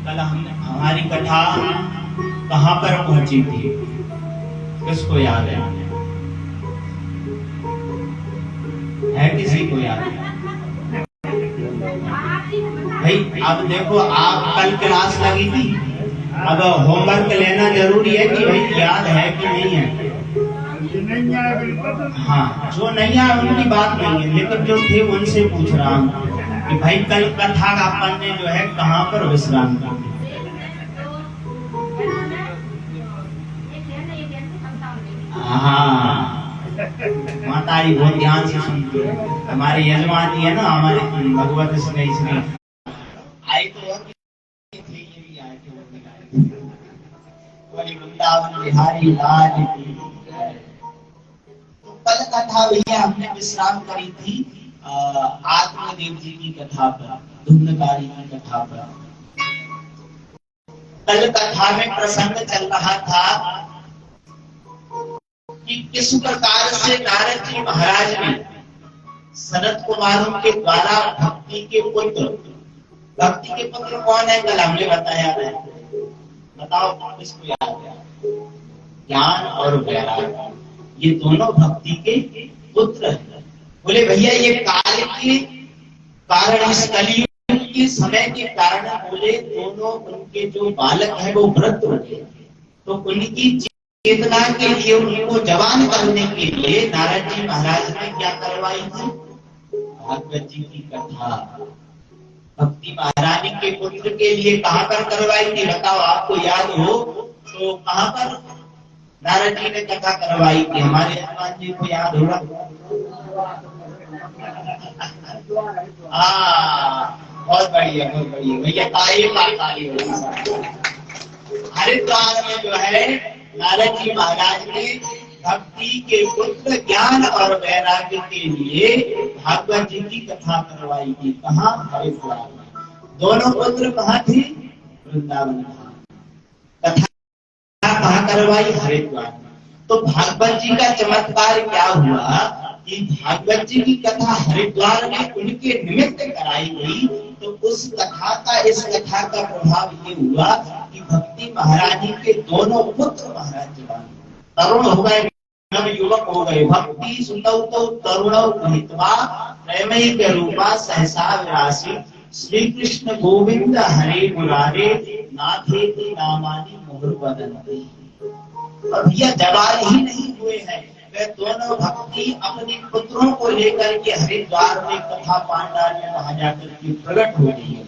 कल हमारी कथा कहाँ पर पहुंची थी, किसको याद है किसी को याद है? भाई अब देखो, आप कल क्लास लगी थी, अब होमवर्क लेना जरूरी है कि भाई याद है कि नहीं है? हाँ, जो नहीं है उनकी बात नहीं है, लेकिन जो थे उनसे पूछ रहा हूँ कि भाई कल कथा अपन ने जो है कहाँ पर विश्राम किया? हाँ, माताजी बहुत ध्यान से सुनती है। हमारी यजमानी है ना, हमारे भगवत इसमें आई तो वृंदावन बिहारी लाल की। तो कल कथा भैया हमने विश्राम करी थी आत्मदेव जी की कथा पर, धुंधकारी की कथा पर। कल कथा में प्रसंग चल रहा था कि किस प्रकार से नारद जी महाराज ने सनत कुमारों के द्वारा भक्ति के पुत्र कौन है? कल हमने बताया है, बताओ किसको याद है? ज्ञान और वैराग्य, ये दोनों भक्ति के पुत्र हैं। बोले भैया ये काल के कारण, इस कलयुग के समय के कारण बोले दोनों उनके जो बालक है वो वृद्ध हो गए, तो उनकी चेतना के लिए, उनको जवान करने के लिए नारद जी महाराज ने क्या करवाई थी? भागवत जी की कथा भक्ति महारानी के पुत्र के लिए कहाँ पर करवाई थी? बताओ, आपको याद हो तो कहाँ पर नारद जी ने कथा करवाई थी? हमारे हनुमान जी को याद होगा। बहुत बढ़िया, बहुत बढ़िया भैया, ताली हरिद्वार में जो है नारद जी महाराज ने भक्ति के पुत्र ज्ञान और वैराग्य के लिए भागवत जी की कथा करवाई थी। कहाँ? हरिद्वार में। दोनों पुत्र कहाँ थे? वृंदावन। कथा कहाँ करवाई? हरिद्वार में। तो भागवत जी का चमत्कार क्या हुआ कि भागवत जी की कथा हरिद्वार में उनके निमित्त कराई गई, तो उस कथा का, इस कथा का प्रभाव ये हुआ कि भक्ति महारानी के दोनों पुत्र महाराज जवान तरुण हो गए, युवक हो गए। भक्ति सुतौ तो तरुणौ गृहीत्वा प्रेमैक रूपा सहसा विरासी श्री कृष्ण गोविंद हरे मुरारे नाथेति नामानि मुहुर वदन्ति। और भैया जवान ही नहीं हुए हैं, वे दोनों भक्ति अपने पुत्रों को लेकर के हरिद्वार में कथा पांडाल में वहां जाकर के प्रकट हो गई है।